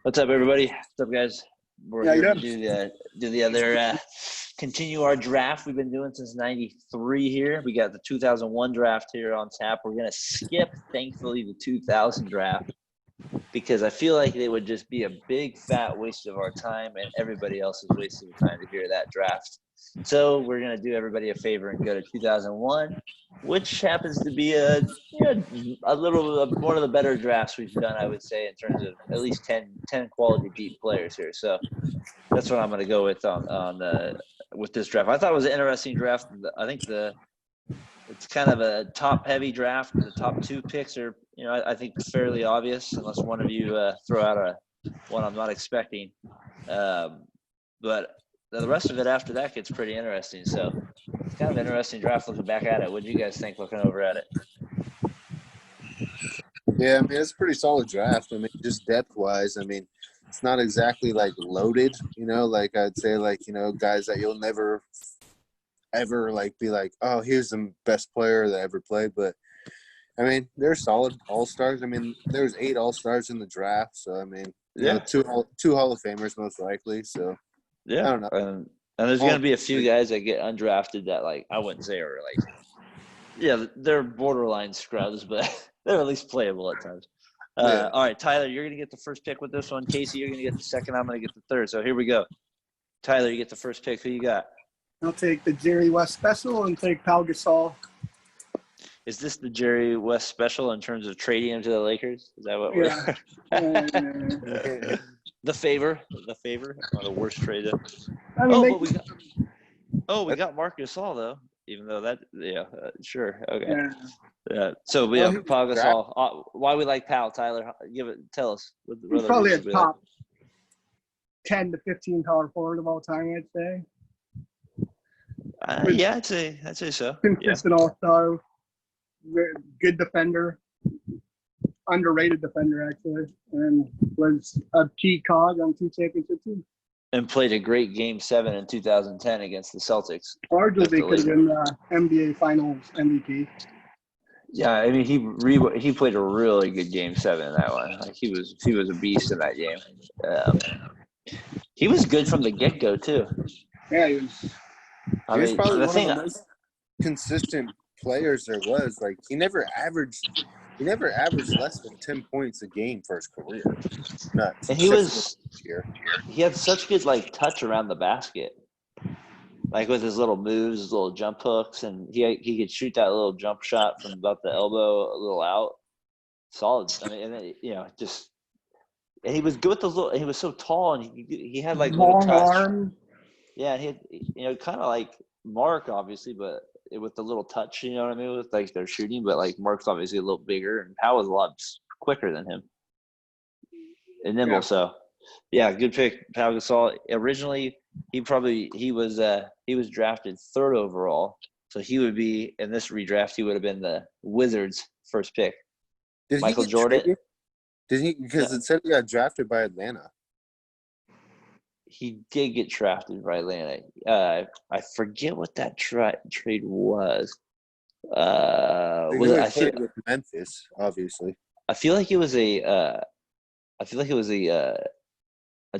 What's up, everybody? What's up, guys? We're Yeah, you here to did. do the other continue our draft we've been doing since '93 here. We got the 2001 draft here on tap. We're gonna skip, thankfully, the 2000 draft because I feel like it would just be a big fat waste of our time and everybody else's waste of time to hear that draft. So we're gonna do everybody a favor and go to 2001, which happens to be a little one of the better drafts we've done, I would say, in terms of at least 10 quality beat players here. So that's what I'm going to go with with this draft. I thought it was an interesting draft. I think it's kind of a top heavy draft. The top two picks are, I think fairly obvious, unless one of you throw out one I'm not expecting. But the rest of it after that gets pretty interesting. So it's kind of an interesting draft looking back at it. What do you guys think looking over at it? Yeah, I mean, it's a pretty solid draft. I mean, just depth-wise, I mean, it's not exactly, loaded, like I'd say, guys that you'll never ever, be like, oh, here's the best player that ever played. But, I mean, they're solid all-stars. I mean, there's 8 all-stars in the draft. So, I mean, two Hall of Famers most likely. So, yeah. I don't know. And there's going to be a few guys that get undrafted that, I wouldn't say are, they're borderline scrubs, but they're at least playable at times. All right, Tyler, you're going to get the first pick with this one. Casey, you're going to get the second. I'm going to get the third. So here we go. Tyler, you get the first pick. Who you got? I'll take the Jerry West special and take Pau Gasol. Is this the Jerry West special in terms of trading him to the Lakers? Is that what we're The favor, or the worst trade. I mean, we got Marc Gasol though. Even though sure, okay. Yeah. So Pau Gasol. Why we like Pau, Tyler? Tell us. He's probably a top 10 to 15 power forward of all time, I'd say. I'd say so. Consistent all-star, good defender, underrated defender actually, and was a key cog on 2 championship teams. And played a great Game 7 in 2010 against the Celtics. Arguably could have been NBA Finals MVP. Yeah, I mean he played a really good Game 7 in that one. He was a beast in that game. He was good from the get-go too. Yeah, he was. He was probably one of the most consistent players there was. He never averaged less than 10 points a game for his career. Nuts. And he had such good touch around the basket. With his little moves, his little jump hooks, and he could shoot that little jump shot from about the elbow a little out. Solid. I mean, and and he was good with those little. He was so tall, and he had long arms. Yeah, he had kind of like Mark, obviously, but with the little touch, you know what I mean, with their shooting. But Mark's obviously a little bigger, and Powell was a lot quicker than him and nimble. Yeah. So, yeah, good pick, Pau Gasol. Originally, he was drafted 3rd overall, so he would be in this redraft. He would have been the Wizards' first pick. Michael Jordan. Traded? Did he? Because it said he got drafted by Atlanta. He did get drafted by Atlanta. I forget what that trade was. With Memphis, obviously. I feel like it was a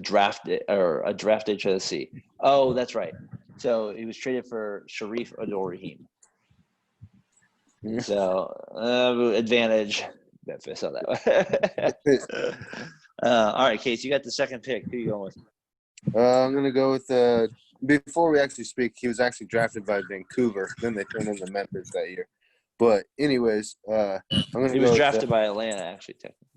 draft HSC. Oh, that's right. So he was traded for Sharif Abdul-Rahim. So advantage Memphis on that one. All right, Case, you got the second pick. Who are you going with? I'm going to go with before we actually speak, he was actually drafted by Vancouver. Then they turned into Memphis that year. But anyways, I'm going to He was drafted by Atlanta, actually, technically.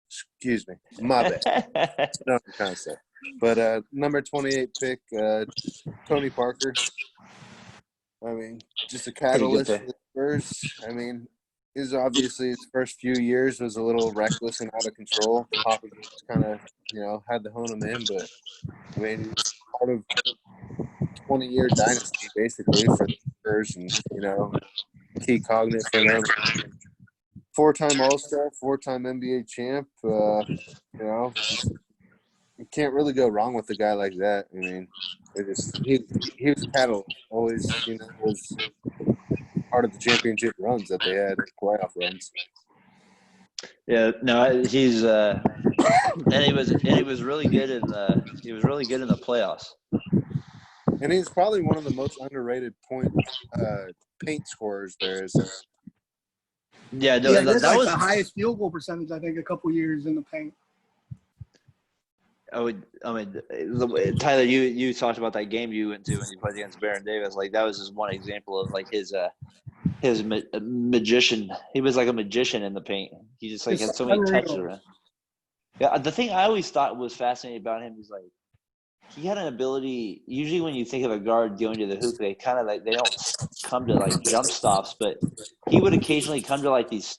Excuse me. My bad. That's what I'm trying to say. But number 28 pick, Tony Parker. I mean, just a catalyst for the Spurs. I mean, obviously his first few years was a little reckless and out of control. Popovich kind of, had to hone him in. But, I mean, it's part of 20-year dynasty, basically, for the Spurs and, key cognate for them. 4-time All-Star, 4-time NBA champ. You can't really go wrong with a guy like that. I mean, he was cattle. Always, was part of the championship runs that they had, playoff runs. Yeah, no, he's and he was really good in the playoffs. And he's probably one of the most underrated paint scorers there is. Yeah, no, Yeah, that that's like was the highest field goal percentage, I think, a couple years in the paint. I mean, Tyler, you talked about that game you went to when you played against Baron Davis. Like that was just one example of like his magician. He was like a magician in the paint. He just like It's had so many touches unreal. around. Yeah, the thing I always thought was fascinating about him is like he had an ability. Usually, when you think of a guard going to the hoop, they kind of like they don't come to like jump stops, but he would occasionally come to like these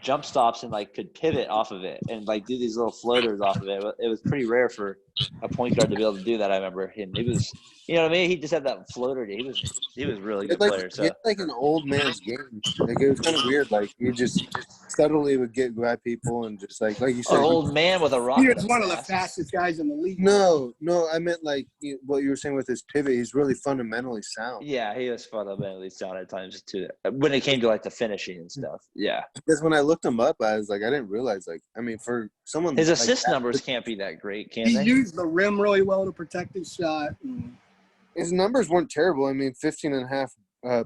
jump stops and like could pivot off of it and like do these little floaters off of it. It was pretty rare for a point guard to be able to do that. I remember him. He was, you know what I mean? He just had that floater. He was a really good player. He had So like an old man's game. Like it was kind of weird. Like he just subtly would grab people and just like you an said. old man with a rock. He was one of the fastest guys in the league. No, I meant like what you were saying with his pivot. He's really fundamentally sound. Yeah, he was fundamentally sound at times too. When it came to like the finishing and stuff. Yeah. Because when I looked him up, I was like, I didn't realize. Like, I mean, for someone His like assist that, numbers can't be that great, can He they? used the rim really well to protect his shot. his numbers weren't terrible. I mean, 15 and a half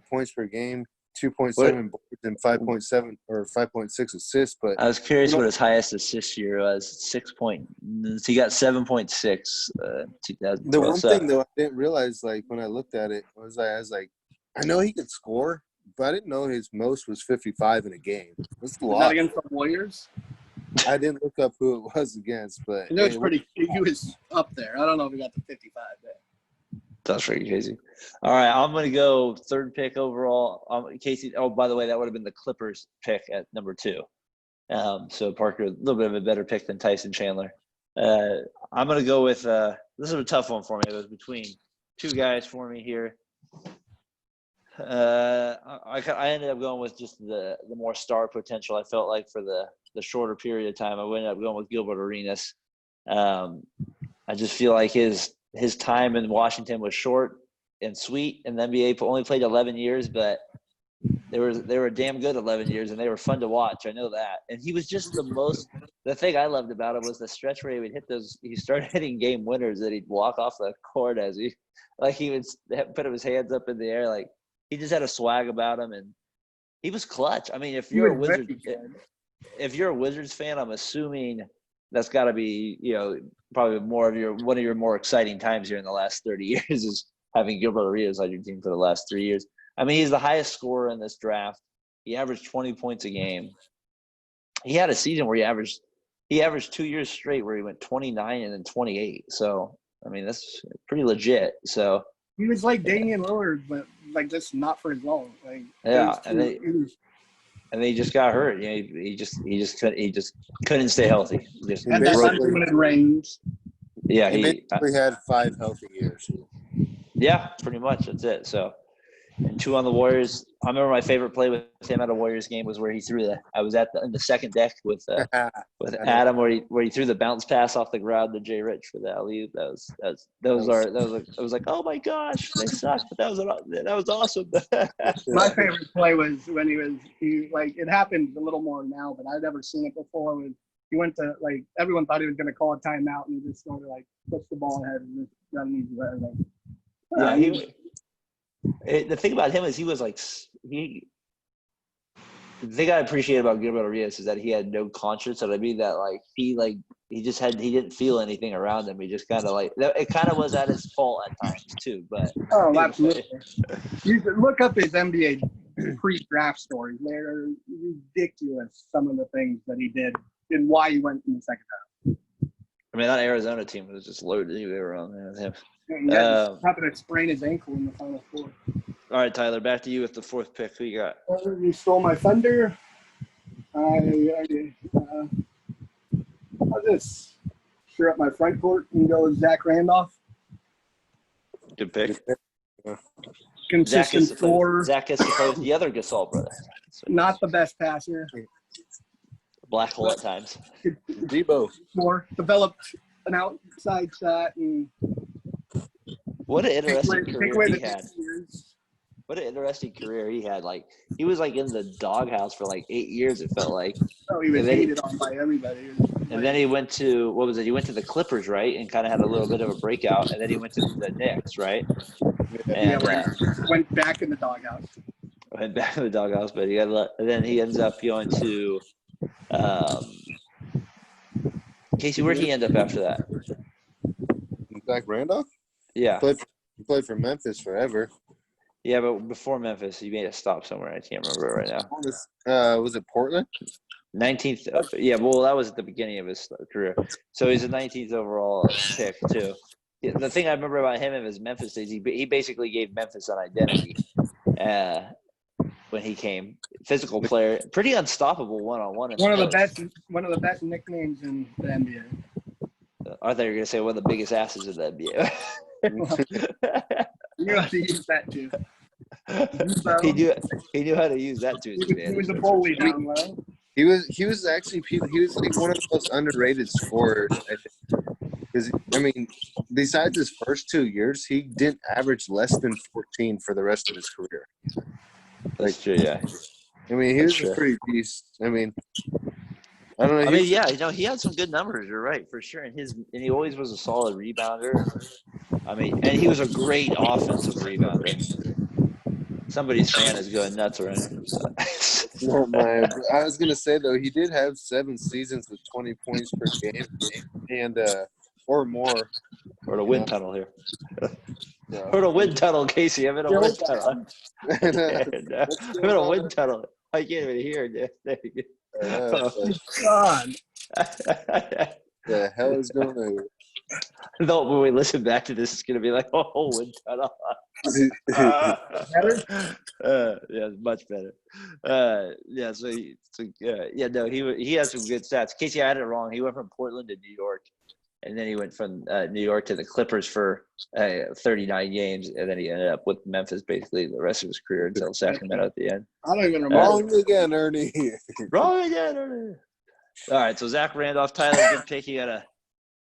points per game, 2.7 boards, and 5.7 or 5.6 assists. But I was curious what his highest assist year was. 6 point. He got 7.6. 2012. the one thing though I didn't realize, like when I looked at it, was I was like, I know he could score, but I didn't know his most was 55 in a game. That's a Was lot. that against the Warriors? I didn't look up who it was against, but It was pretty. He was up there. I don't know if he got to 55 there. That's pretty crazy. All right, I'm going to go third pick overall. Casey. Oh, by the way, that would have been the Clippers pick at number 2. So Parker, a little bit of a better pick than Tyson Chandler. I'm going to go with this is a tough one for me. It was between two guys for me here. I ended up going with just the more star potential. I felt like for the shorter period of time, I ended up going with Gilbert Arenas. I just feel like his time in Washington was short and sweet, and the NBA only played 11 years, but they were damn good 11 years, and they were fun to watch. I know that. And he was just the thing I loved about him was the stretch where he would hit those. He started hitting game winners that he'd walk off the court as he would put his hands up in the air. Like he just had a swag about him, and he was clutch. I mean, if you're a Wizards fan, I'm assuming that's got to be, probably one of your more exciting times here in the last 30 years is having Gilbert Arenas on your team for the last 3 years. I mean, he's the highest scorer in this draft. He averaged 20 points a game. He had a season where he averaged 2 years straight where he went 29 and then 28. So, I mean, that's pretty legit. So he was like Damian Lillard, but like just not for as long. Like and they just got hurt. He just couldn't stay healthy. Just had that unlimited range. Yeah, he basically had 5 healthy years. Yeah, pretty much. That's it. So, and 2 on the Warriors. I remember my favorite play with him at a Warriors game was where he threw I was in the second deck with Adam, where he threw the bounce pass off the ground to Jay Rich for the alley. That was like, oh my gosh, they suck, but that was awesome. My favorite play was when it happened a little more now, but I'd never seen it before. When he went to everyone thought he was going to call a timeout, and he just sort of pushed the ball ahead and just got an easy way. The thing about him is the thing I appreciate about Gilbert Arenas is that he had no conscience. So I mean that he didn't feel anything around him. He just kind of it kind of was at his fault at times too. But absolutely. You should look up his NBA pre-draft stories. They're ridiculous. Some of the things that he did and why he went in the second half. I mean, that Arizona team was just loaded. They were on there with him. He happened to sprain his ankle in the Final Four. All right, Tyler, back to you with the 4th pick. Who you got? You stole my thunder. I'll just sure up my front court and go with Zach Randolph. Good pick. Consistent scorer. Zach gets to play with the other Gasol brother. Not the best passer. Black hole at times. Debo. More developed an outside shot and what an interesting career he had. What an interesting career he had. Like he was like in the doghouse for like 8 years. It felt like. Oh, he was And then hated on by everybody. and then he went to what was it? He went to the Clippers, right, and kind of had a little bit of a breakout. And then he went to the Knicks, right, Yeah, and went back in the doghouse. went back to the doghouse. But and then he ends up going to Casey. Where'd he end up after that? Zach Randolph? Yeah, He played for Memphis forever. yeah, but before Memphis, he made a stop somewhere. I can't remember it right now. Was it Portland? 19th. Yeah, well, that was at the beginning of his career. So he's a 19th overall pick too. The thing I remember about him in his Memphis days, he basically gave Memphis an identity when he came. Physical player, pretty unstoppable one-on-one. One of the best nicknames in the NBA. I thought you were gonna say one of the biggest asses in the NBA. You know how to use that too. He knew how to use that to his He advantage. was a bully down low. He was actually like one of the most underrated scorers. Because I mean, besides his first 2 years, he didn't average less than 14 for the rest of his career. That's true, yeah. I mean, he was a pretty beast. I mean, I don't know. He had some good numbers. You're right, for sure. And he always was a solid rebounder. I mean, and he was a great offensive rebounder. Somebody's fan is going nuts right now. I was gonna say though, he did have 7 seasons with 20 points per game, and or more. Or the wind tunnel here. So. Or the wind tunnel, Casey. I'm in a wind tunnel. I'm in a wind tunnel. I can't even hear it. There you go. God. The hell is going on? No, when we listen back to this, it's gonna be like, oh, wind tunnel. Better? Yeah, much better. Yeah, he has some good stats. Casey, I had it wrong. He went from Portland to New York, and then he went from New York to the Clippers for 39 games, and then he ended up with Memphis basically the rest of his career until Sacramento at the end. I don't even remember. Wrong again, Ernie. Wrong again, Ernie. All right, so Zach Randolph, Tyler, good pick. He got a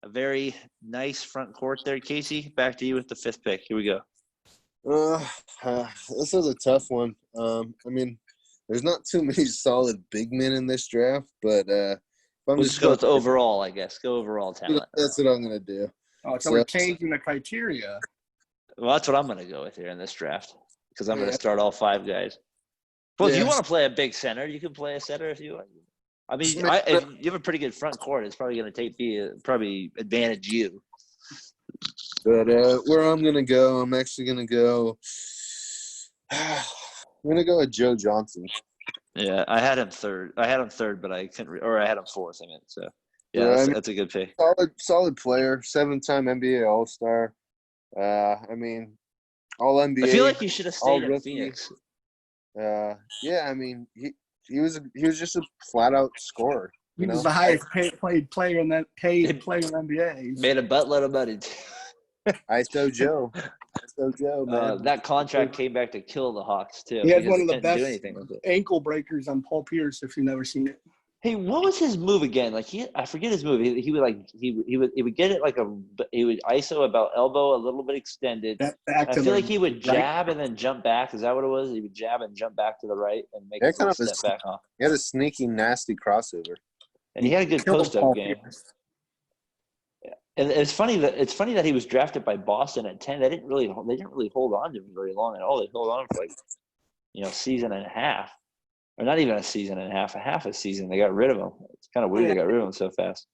very nice front court there. Casey, back to you with the 5th pick. Here we go. This is a tough one. I mean, there's not too many solid big men in this draft, but We'll just go with overall, I guess. Go overall talent. That's what I'm gonna do. Oh, so we're changing the criteria. Well, that's what I'm gonna go with here in this draft because I'm gonna start all 5 guys. Well, if you want to play a big center, you can play a center if you want. I mean, if you have a pretty good front court, it's probably going to probably advantage you. But where I'm going to go, I'm actually going to go – I'm going to go with Joe Johnson. Yeah, I had him third, but I couldn't – or I had him 4th, I meant. So, yeah, that's a good pick. Solid player, 7-time NBA All-Star. I mean, All-NBA. I feel like you should have stayed in Phoenix. Yeah, I mean, he was just a flat-out scorer. He was the highest paid player in the NBA. Made a buttload of money. ISO Joe. Man. That contract came back to kill the Hawks too. He had one of the best ankle breakers on Paul Pierce. If you've never seen it. Hey, what was his move again? Like I forget his move. He would get it he would ISO about elbow a little bit extended. I feel like he would jab and then jump back. Is that what it was? He would jab and jump back to the right and make a step back off. He had a sneaky, nasty crossover. And he had a good post-up game. Yeah. And it's funny that he was drafted by Boston at 10. They didn't really hold on to him very long at all. They held on for a season and a half, or not even a season and a half a season. They got rid of him. It's kind of weird they got rid of him so fast.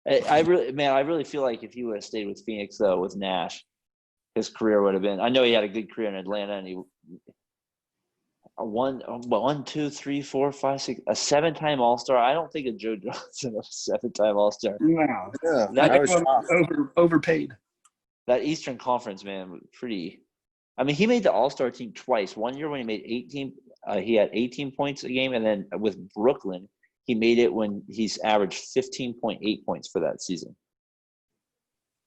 I really feel like if he would have stayed with Phoenix though, with Nash, his career would have been. I know he had a good career in Atlanta, and he. A 7-time All-Star. I don't think of Joe Johnson as a 7-time All-Star. No, that overpaid. That Eastern Conference, man, pretty. I mean, he made the All-Star team twice. One year when he made 18, he had 18 points a game, and then with Brooklyn, he made it when he's averaged 15.8 points for that season.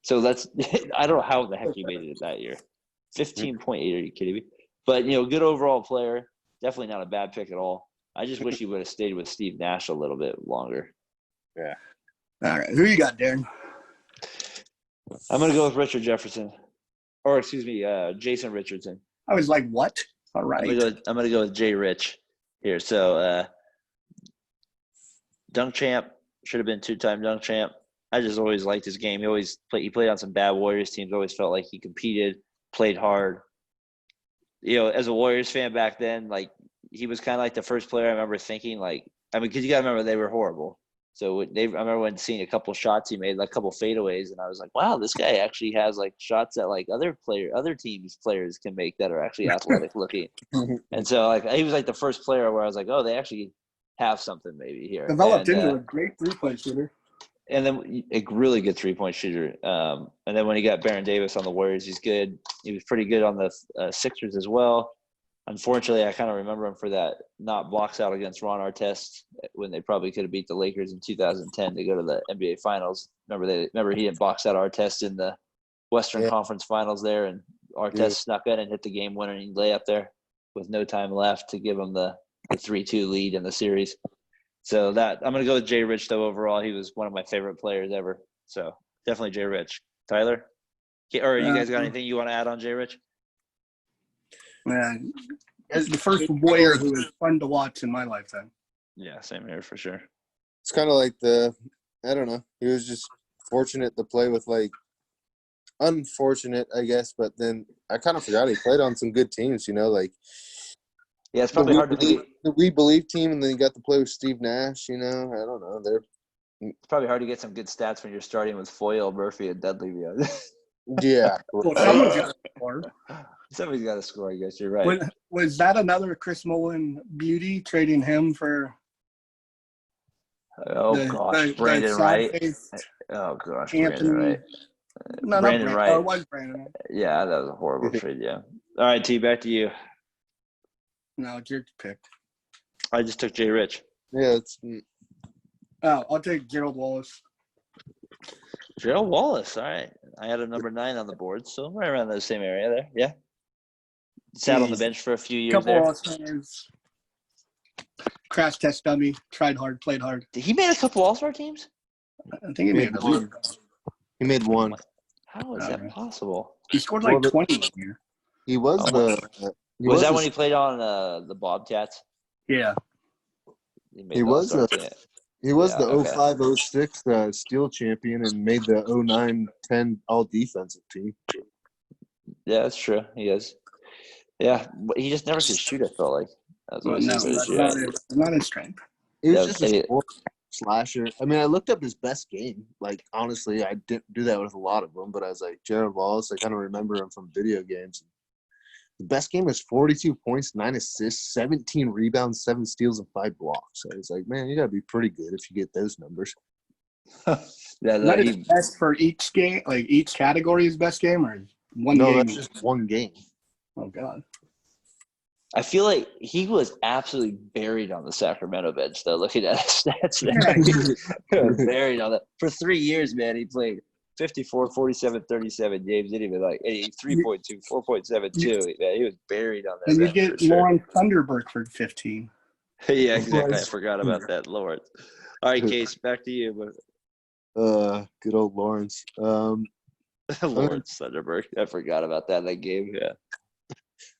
So that's I don't know how the heck he made it that year. 15.8. Are you kidding me? But good overall player. Definitely not a bad pick at all. I just wish he would have stayed with Steve Nash a little bit longer. Yeah. All right. Who you got, Darren? I'm going to go with Richard Jefferson. Or, excuse me, Jason Richardson. I was like, what? All right. I'm gonna go with Jay Rich here. So dunk champ, should have been 2-time dunk champ. I just always liked his game. He played on some bad Warriors teams. Always felt like he competed, played hard. As a Warriors fan back then, like he was kind of like the first player I remember thinking because you got to remember they were horrible. So I remember when seeing a couple shots he made, like a couple fadeaways, and I was like, wow, this guy actually has like shots that like other teams players can make that are actually athletic looking. And so like he was like the first player where I was like, oh, they actually have something maybe here. Developed into a great 3-point shooter. And then a really good 3-point shooter. And then when he got Baron Davis on the Warriors, he's good. He was pretty good on the Sixers as well. Unfortunately, I kind of remember him for that not box out against Ron Artest when they probably could have beat the Lakers in 2010 to go to the NBA Finals. Remember he didn't box out Artest in the Western Conference Finals there, and Artest snuck in and hit the game-winning layup there with no time left to give him the 3-2 lead in the series. So I'm going to go with Jay Rich, though, overall. He was one of my favorite players ever. So definitely Jay Rich. Tyler? Or you guys got anything you want to add on Jay Rich? Man, as the first Warrior who was fun to watch in my lifetime. Yeah, same here for sure. It's kind of like I don't know. He was just fortunate to play with unfortunate, I guess. But then I kind of forgot he played on some good teams, like. Yeah, it's probably hard to be the We Believe team, and then you got to play with Steve Nash. I don't know. It's probably hard to get some good stats when you're starting with Foyle, Murphy, and Dudley. Yeah. Well, someone's got to score. Somebody's got to score. I guess you're right. Was that another Chris Mullin beauty trading him for? Brandon Wright. Oh gosh, Brandon Wright. Brandon Wright. Oh, it was Brandon Wright. Yeah, that was a horrible trade. Yeah. All right, T, back to you. No, it's your pick. I just took Jay Rich. Yeah, I'll take Gerald Wallace. Gerald Wallace. All right. I had a number 9 on the board, so I'm right around the same area there. Yeah. Sat on the bench for a few years there. All-Stars. Crash test dummy. Tried hard, played hard. He made a couple All-Star teams? I think he made one. He made one. How is that possible? He scored like 20 one year. He was Was that when he played on the Bobcats? Yeah. He was the 05-06 Steel champion and made the 09-10 all-defensive team. Yeah, that's true. He is. Yeah, but he just never could shoot, I felt like. Not his strength. He was just a slasher. I mean, I looked up his best game. Like, honestly, I didn't do that with a lot of them, but I was like, Gerald Wallace, I kind of remember him from video games. The best game was 42 points, 9 assists, 17 rebounds, 7 steals, and 5 blocks. So I was like, man, you got to be pretty good if you get those numbers. His best for each game, like each category is best game, or one game? No, that's just one game. Oh, God. I feel like he was absolutely buried on the Sacramento bench, though, looking at his stats. He was buried on that. For 3 years, man, he played 54, 47, 37 games. Didn't even 3.2, 4.72. Man, he was buried on that. And you get Lawrence Thunderbird for 15. Yeah, exactly. I forgot about that, Lawrence. All right, Case, back to you. Good old Lawrence. Lawrence Thunderbird. I forgot about that game. Yeah.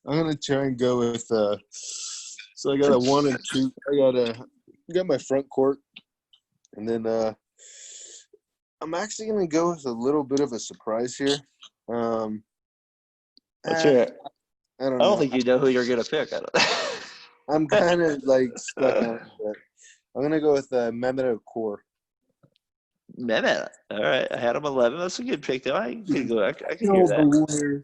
I'm gonna try and go with. So I got a 1 and 2. I got my front court, and then I'm actually gonna go with a little bit of a surprise here. Let's hear it. I don't know. think you know who you're gonna pick. I'm kind of stuck on it, but I'm gonna go with Mehmet Okur. Mehmet. All right, I had him 11. That's a good pick, though. I can go. I can hear that.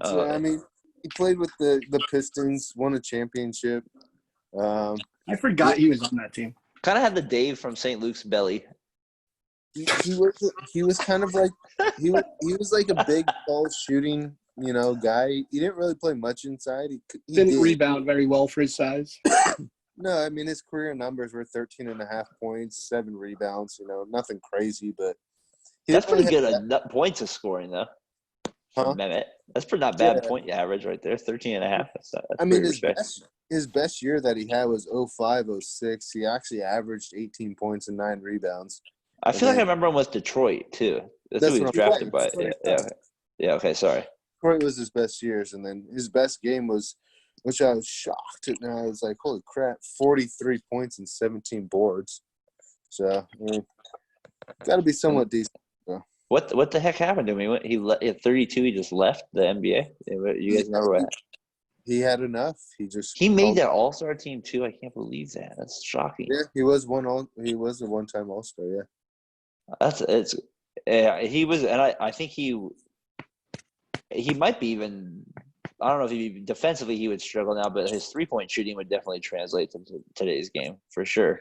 I mean, he played with the Pistons, won a championship. I forgot he was on that team. Kind of had the Dave from St. Luke's belly. He was kind of like he was like a big ball shooting guy. He didn't really play much inside. He didn't rebound very well for his size. No, I mean his career numbers were 13.5 points, 7 rebounds. Nothing crazy, but that's pretty good points of scoring though. Huh? Mehmet. That's pretty not bad point average right there. 13.5. That's I mean his best year that he had was 05-06. He actually averaged 18 points and 9 rebounds. I feel like I remember him with Detroit too. That's who he was drafted by. Yeah. Okay, sorry. Detroit was his best years, and then his best game was which I was shocked at. And I was like, holy crap, 43 points and 17 boards. So, I mean, got to be somewhat decent. So. What the heck happened to him? He at 32, he just left the NBA. You guys remember what? He had enough. He made that All-Star team too. I can't believe that. That's shocking. Yeah, he was He was a one-time All-Star. Yeah. He was, and I think he might be even. I don't know if he defensively he would struggle now, but his 3-point shooting would definitely translate to today's game for sure.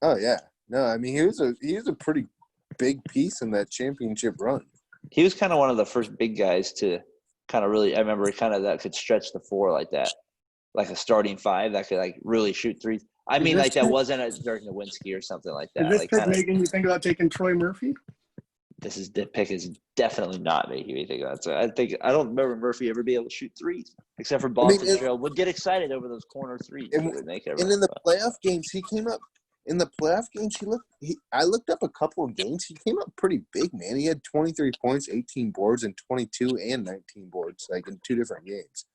Oh yeah, no, I mean he was a pretty big piece in that championship run. He was kind of one of the first big guys to kind of really. I remember kind of that could stretch the floor like that, like a starting five that could like really shoot threes. I mean, like that wasn't a Dirk Nowitzki or something like that. Is this like pick making you think about taking Troy Murphy? This pick is definitely not making me think about it. So I don't remember Murphy ever be able to shoot threes, except for Boston Fitzgerald would get excited over those corner threes. And in the playoff games, he came up. In the playoff games, I looked up a couple of games. He came up pretty big, man. He had 23 points, 18 boards, and 22 and 19 boards, like in 2 different games.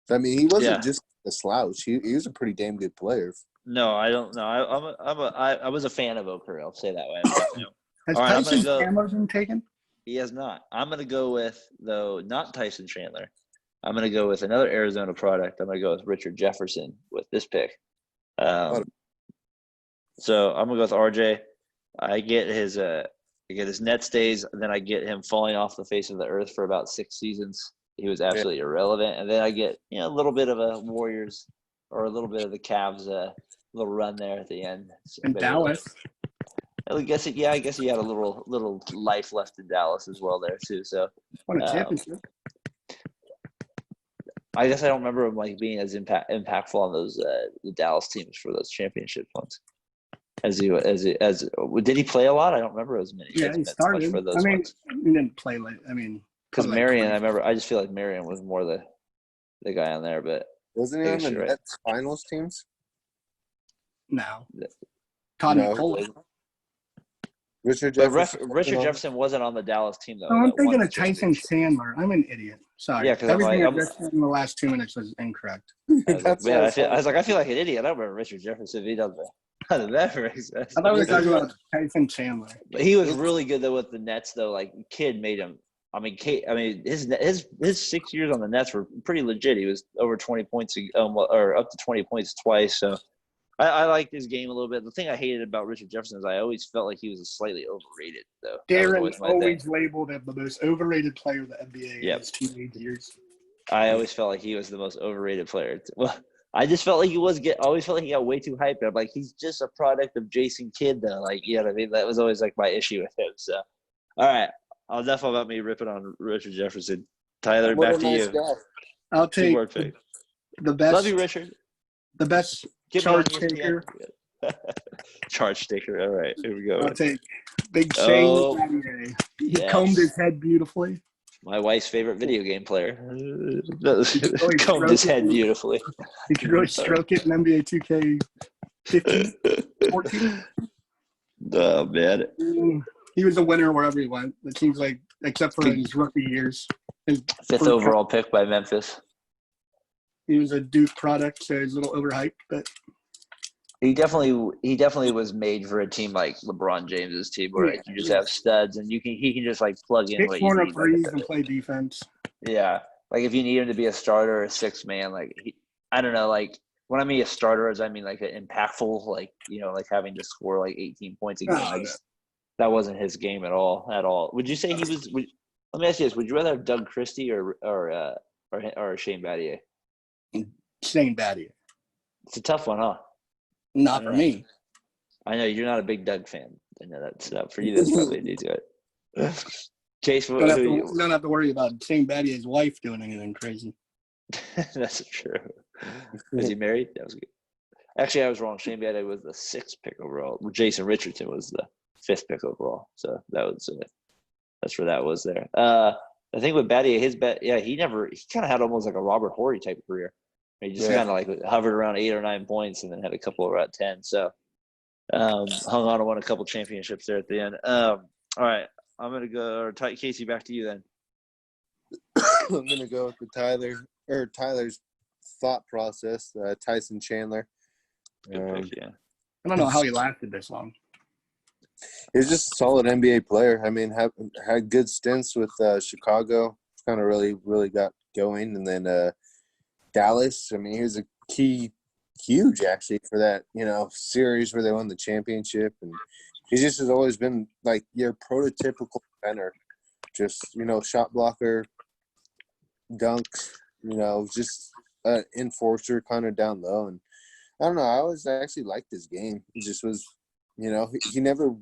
So I mean, he wasn't just a slouch. He was a pretty damn good player. No, I don't know. I was a fan of Oker. I'll say that way. Has Tyson Chandler been taken? He has not. I'm going to go with, though, not Tyson Chandler. I'm going to go with another Arizona product. I'm going to go with Richard Jefferson with this pick. So I'm going to go with RJ. I get his net stays, and then I get him falling off the face of the earth for about 6 seasons. He was absolutely irrelevant. And then I get, a little bit of a Warriors or a little bit of the Cavs little run there at the end. So in Dallas. I guess he had a little life left in Dallas as well there too. So won a championship. I guess I don't remember him like being as impactful on those the Dallas teams for those championship ones. As did he play a lot? I don't remember as many. Yeah, he started. For those ones. He didn't play late. Because Marion, I remember. I just feel like Marion was more the guy on there, but wasn't he on the Nets finals teams? No. Todd McCullough. Richard Jefferson wasn't on the Dallas team though. Oh, I'm thinking of Tyson Chandler. I'm an idiot. Sorry. Yeah, everything I said in the last 2 minutes was incorrect. I was like an idiot. I don't remember Richard Jefferson. He doesn't. How did that make sense? I thought we were talking about Tyson Chandler. But he was really good though with the Nets though. Like Kid made him. His 6 years on the Nets were pretty legit. He was over 20 points or up to 20 points twice. So I liked his game a little bit. The thing I hated about Richard Jefferson is I always felt like he was slightly overrated, though. Darren always labeled him the most overrated player in the NBA in his teenage years. I always felt like he was the most overrated player. Well, I just felt like always felt like he got way too hyped. I'm like, he's just a product of Jason Kidd, though. Like, you know what I mean? That was always like my issue with him. So, all right. I'll definitely about me ripping on Richard Jefferson. Tyler, back to you. Guy. I'll take the best. Love you, Richard. The best charge taker. Charge taker. All right, here we go. I'll take Big Shane Battier. He combed his head beautifully. My wife's favorite video game player. Combed his head beautifully. He could really stroke it in NBA 2K 15, 14. Oh, man. He was a winner wherever he went. It seems like, except for his rookie years. Fifth overall pick by Memphis. He was a Duke product, so he's a little overhyped, but he definitely was made for a team like LeBron James's team, where you just have studs and he can just like plug in what you need. Threes and play defense. Yeah, like if you need him to be a starter or a sixth man, like I don't know, like when I mean a starter, I mean like an impactful, like like having to score like 18 points a game. That wasn't his game at all. Would you say he was? Let me ask you this: would you rather have Doug Christie or Shane Battier? Shane Battier. It's a tough one, huh? Not for me. I know you're not a big Doug fan. I know that's for you. That's probably due to it. Chase, don't have to worry about Shane Battier's wife doing anything crazy. That's true. Was he married? That was good. Actually, I was wrong. Shane Battier was the 6th pick overall. Jason Richardson was the 5th pick overall. So that's where that was there. I think with Battier, he kind of had almost like a Robert Horry type of career. He just kind of like hovered around 8 or 9 points and then had a couple around 10. So hung on to won a couple championships there at the end. All right, I'm gonna go. Casey, back to you then. I'm gonna go with Tyler's thought process. Tyson Chandler. Good pick, yeah. I don't know how he lasted this long. He's just a solid NBA player. I mean, had good stints with Chicago. Kind of really got going, and then Dallas. I mean, he was a huge actually for that series where they won the championship, and he just has always been like your prototypical defender, just shot blocker, dunks, just an enforcer kind of down low. And I don't know, I always actually liked his game. He just was, he never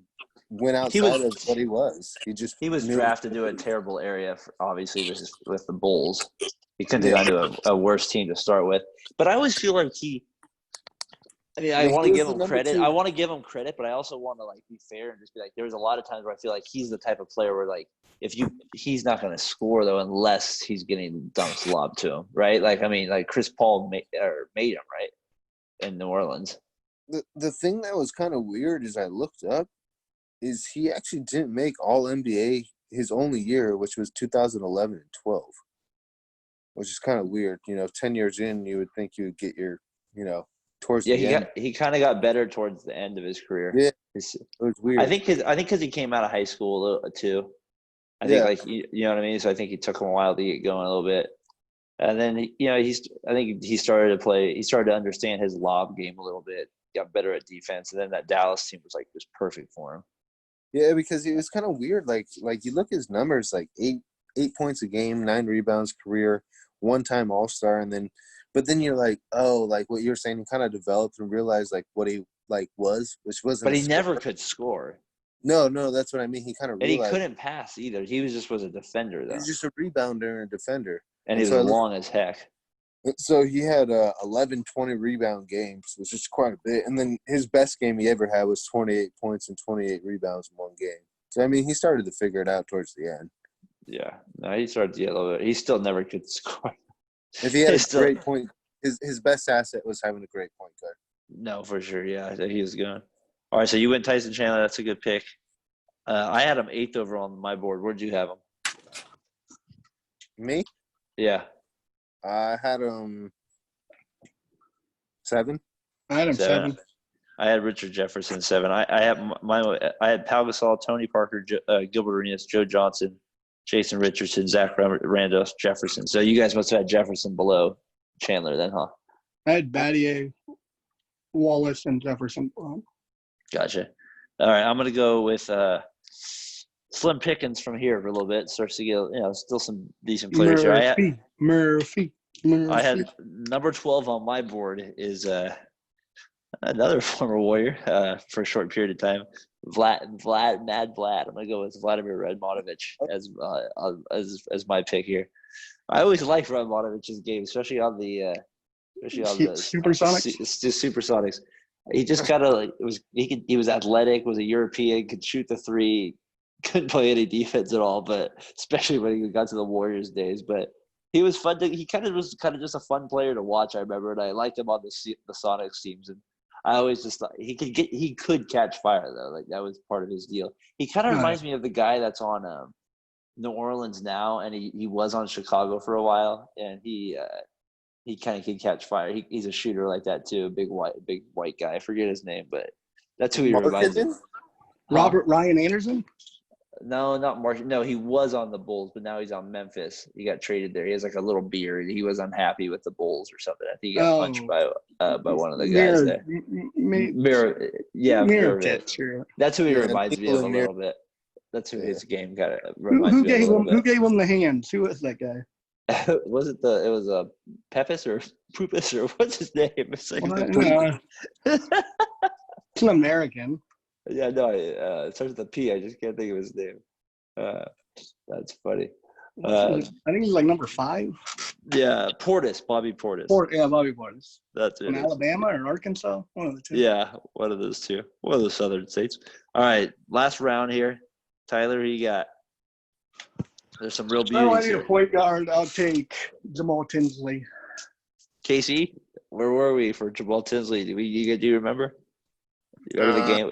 went outside of what he was. He was drafted to a terrible area, obviously, with the Bulls. He couldn't have gone to a worse team to start with. But I always feel like I want to give him credit. I want to give him credit, but I also want to be fair and just be like, there's a lot of times where I feel like he's the type of player where he's not going to score though unless he's getting dunks lobbed to him, right? Chris Paul made him, right, in New Orleans. The thing that was kind of weird is I looked up is he actually didn't make All NBA his only year, which was 2011 and 12, which is kind of weird. 10 years in, you would think you would get your, towards the end. He kind of got better towards the end of his career. Yeah, it was weird. I think because he came out of high school too. I think you know what I mean. So I think he took him a while to get going a little bit, and then I think he started to play. He started to understand his lob game a little bit. Got better at defense, and then that Dallas team was just perfect for him. Yeah, because it was kind of weird. Like you look at his numbers, 8 points a game, 9 rebounds career, 1-time All-Star, but then you're like, oh, like what you're saying, he kind of developed and realized what he was, which wasn't. But he never could score. No, that's what I mean. He kind of realized. And he couldn't pass either. He was a defender though. He's just a rebounder and a defender. And he was long as heck. So he had 11, 20 rebound games, which is quite a bit. And then his best game he ever had was 28 points and 28 rebounds in one game. So, I mean, he started to figure it out towards the end. Yeah. No, he started to get a little bit. He still never could score. If he had a great point, his best asset was having a great point guard. No, for sure. Yeah, he was going. All right, so you went Tyson Chandler. That's a good pick. I had him 8th overall on my board. Where'd you have him? Me? Yeah. I had him 7. I had him 7. I had Richard Jefferson 7. I had Pau Gasol, Tony Parker, Gilbert Arenas, Joe Johnson, Jason Richardson, Zach Randolph, Jefferson. So you guys must have had Jefferson below Chandler then, huh? I had Battier, Wallace, and Jefferson. Gotcha. All right, I'm gonna go with slim pickings from here for a little bit. Starts to get still some decent players here. Murphy. I had number 12 on my board is another former Warrior for a short period of time. Vlad. I'm gonna go with Vladimir Radmanovich as my pick here. I always liked Radmanovich's game, especially on the Supersonics. Supersonics. He just kind of he was athletic, was a European, could shoot the three, couldn't play any defense at all, but especially when he got to the Warriors days. But he was fun he was just a fun player to watch, I remember, and I liked him on the Sonics teams. And I always just thought he could catch fire though. That was part of his deal. He kind of reminds me of the guy that's on New Orleans now, and he was on Chicago for a while, and he kind of can catch fire. He's a shooter like that too, a big white guy. I forget his name, but that's who he reminds me of. Robert Ryan Anderson? No, not Mark. No, he was on the Bulls, but now he's on Memphis. He got traded there. He has a little beard. He was unhappy with the Bulls or something. I think he got punched by one of the guys there. Mirror. That's who he reminds me of a little bit. That's who his game kind of reminds me of a little bit. Who gave him the hands? Who was that guy? Was it it was a Pepis or Poopus or what's his name? It's an American. Yeah, no, it starts with a P. I just can't think of his name. That's funny. I think he's number 5. Yeah, Bobby Portis. Bobby Portis. That's it. From Alabama or Arkansas, one of the two. Yeah, one of those two. One of the southern states. All right, last round here. Tyler, who you got? There's some real beauty. I need a point guard. I'll take Jamal Tinsley. Casey, where were we for Jamal Tinsley? Do you remember? You remember the game?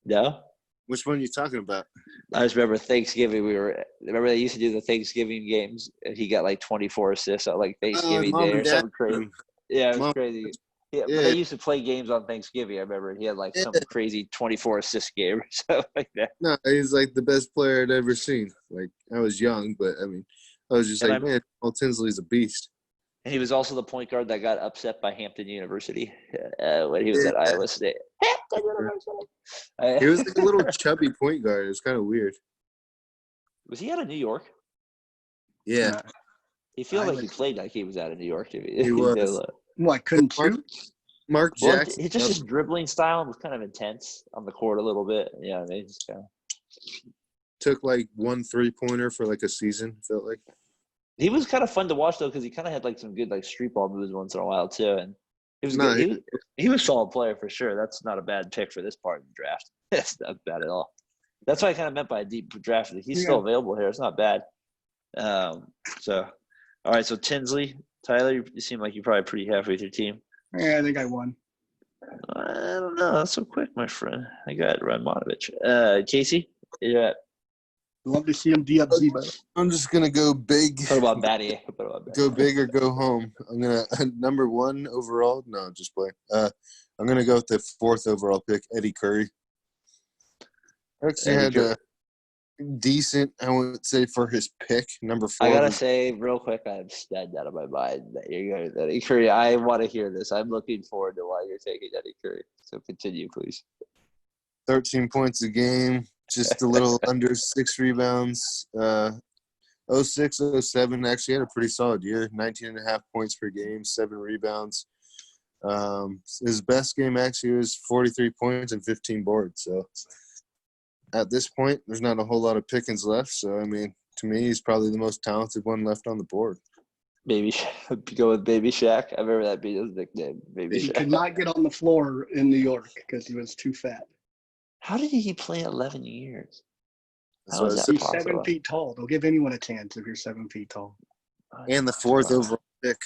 No? Which one are you talking about? I just remember Thanksgiving. Remember they used to do the Thanksgiving games, and he got like 24 assists on like Thanksgiving Mom Day and or Dad. something crazy. Yeah, it was Mom, crazy. Yeah, but yeah, they used to play games on Thanksgiving. I remember and he had like yeah. some crazy 24 assist game or something like that. No, he's like the best player I'd ever seen. Like I was young, but I mean, I was just And like, man, Paul Tinsley's a beast. And he was also the point guard that got upset by Hampton University when he was Yeah. at Iowa State. Hampton University. He was like a little chubby point guard. It was kind of weird. Was he out of New York? Yeah, He feels like he played like he was out of New York. he was. What, couldn't shoot? Mark Well, Jackson it's just his dribbling style was kind of intense on the court a little bit. Yeah, they just kind of. took like 1 3-pointer for like a season. Felt like He was kind of fun to watch though because he kind of had like some good like street ball moves once in a while too, and he was No, good. He was a solid player for sure. That's not a bad pick for this part of the draft. That's not bad at all. That's what I kind of meant by a deep draft. He's still available here. It's not bad. So, all right. So Tinsley, Tyler, you seem like you're probably pretty happy with your team. Yeah, I think I won. I don't know. That's so quick, my friend. I got Radmanovich. Casey, yeah. Love to see him D up Zebo. I'm just gonna go big. What about Batty? Go big or go home. I'm gonna number 1 overall. No, just play. I'm gonna go with the 4th overall pick, Eddie Curry. Actually had a decent, I would say, for his pick, number 4. I gotta say real quick, I'm stunned out of my mind that you're going to Eddie Curry. I want to hear this. I'm looking forward to why you're taking Eddie Curry. So continue, please. 13 points a game, just a little under 6 rebounds. 06, 07 actually had a pretty solid year, 19.5 points per game, 7 rebounds. His best game actually was 43 points and 15 boards. So at this point, there's not a whole lot of pickings left. So, I mean, to me, he's probably the most talented one left on the board. Baby Shaq. Go with Baby Shaq. I remember that being his nickname. Baby He Shaq. could not get on the floor in New York because he was too fat. How did he play 11 years? That's How what is I that said. He's possible? 7 feet tall. They'll give anyone a chance if you're 7 feet tall. And the 4th overall pick.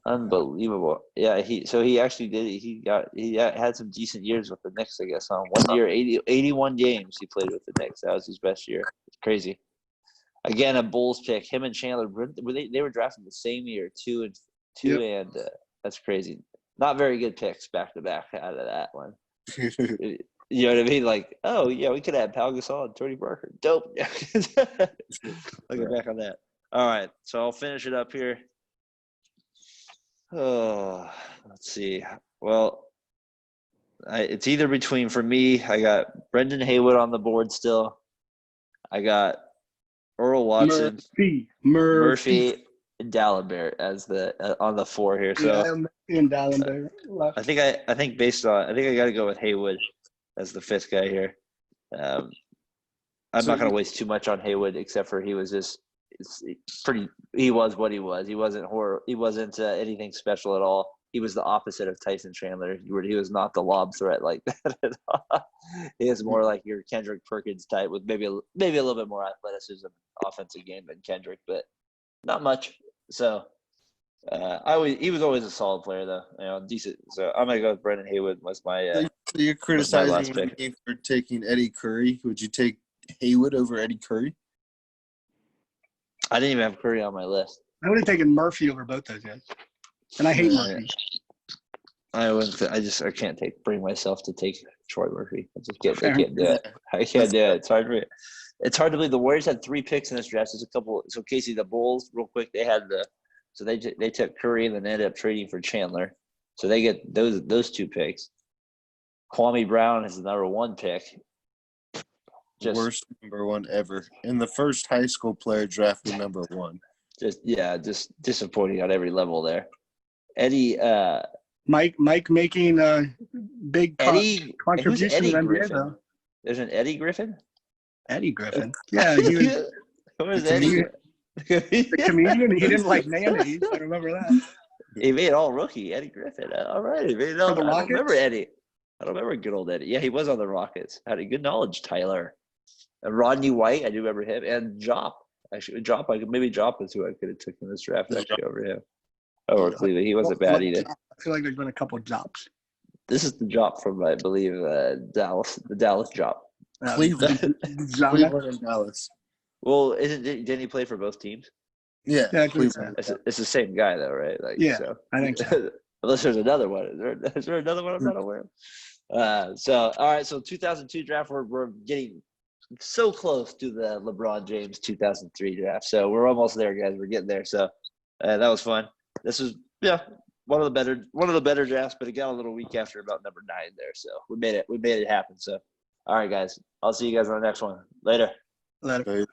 Unbelievable. Yeah, he actually did. He had some decent years with the Knicks, I guess. 1 year, 81 games he played with the Knicks. That was his best year. It's crazy. Again, a Bulls pick. Him and Chandler they were drafted the same year, two and that's crazy. Not very good picks back to back out of that one. You know what I mean? Like, oh yeah, we could have Pau Gasol and Tony Parker. Dope. Looking back on that. All right, so I'll finish it up here. Oh, let's see. Well, it's either between, for me, I got Brendan Haywood on the board still. I got Earl Watson, Murphy, and Dallenberg as the on the 4 here. So yeah, in Dallenberg. I think I got to go with Haywood as the 5th guy here. I'm not going to waste too much on Haywood, except for he was just pretty. He was what he was. He wasn't He wasn't anything special at all. He was the opposite of Tyson Chandler. He was not the lob threat like that at all. He is more like your Kendrick Perkins type with maybe a little bit more athleticism, offensive game than Kendrick, but not much. So he was always a solid player though, decent. So I'm gonna go with Brendan Haywood was my. So you're criticizing me for taking Eddie Curry. Would you take Haywood over Eddie Curry? I didn't even have Curry on my list. I would have taken Murphy over both those guys. And I hate Murphy. I can't bring myself to take Troy Murphy. I can't do it. I can't do it. It's hard for me. It's hard to believe the Warriors had 3 picks in this draft. There's a couple. So Casey, the Bulls, real quick, they had they took Curry and then ended up trading for Chandler. So they get those 2 picks. Kwame Brown is the number 1 pick. Worst number 1 ever. And the first high school player drafted number 1. Just disappointing on every level there. Eddie Mike making a big contribution to the NBA Griffin? though. There's an Eddie Griffin? Eddie Griffin. Yeah, he was Where's Eddie? the comedian. He didn't like mayonnaise. I remember that. He made all rookie, Eddie Griffin. All right. I don't remember Eddie. I don't remember good old Eddie. Yeah, he was on the Rockets. Had a good knowledge, Tyler. And Rodney White, I do remember him. And Jop. Actually, maybe Jop is who I could have taken this draft actually over him. Over Cleveland. He wasn't bad either. I feel like there's been a couple of Jops. This is the drop from, I believe, Dallas. The Dallas drop. Cleveland, Genre. Cleveland and Dallas. Well, didn't he play for both teams? Yeah, Yeah, I think so. Cleveland. It's the same guy, though, right? Like, Yeah, so. I think so. Unless there's another one. Is there another one I'm not aware of? So, all right. So, 2002 draft, we're getting so close to the LeBron James 2003 draft. So, we're almost there, guys. We're getting there. So, that was fun. This was, one of the better drafts, but it got a little weak after about number 9 there. So, we made it happen. So, all right, guys. I'll see you guys on the next one. Later. Later.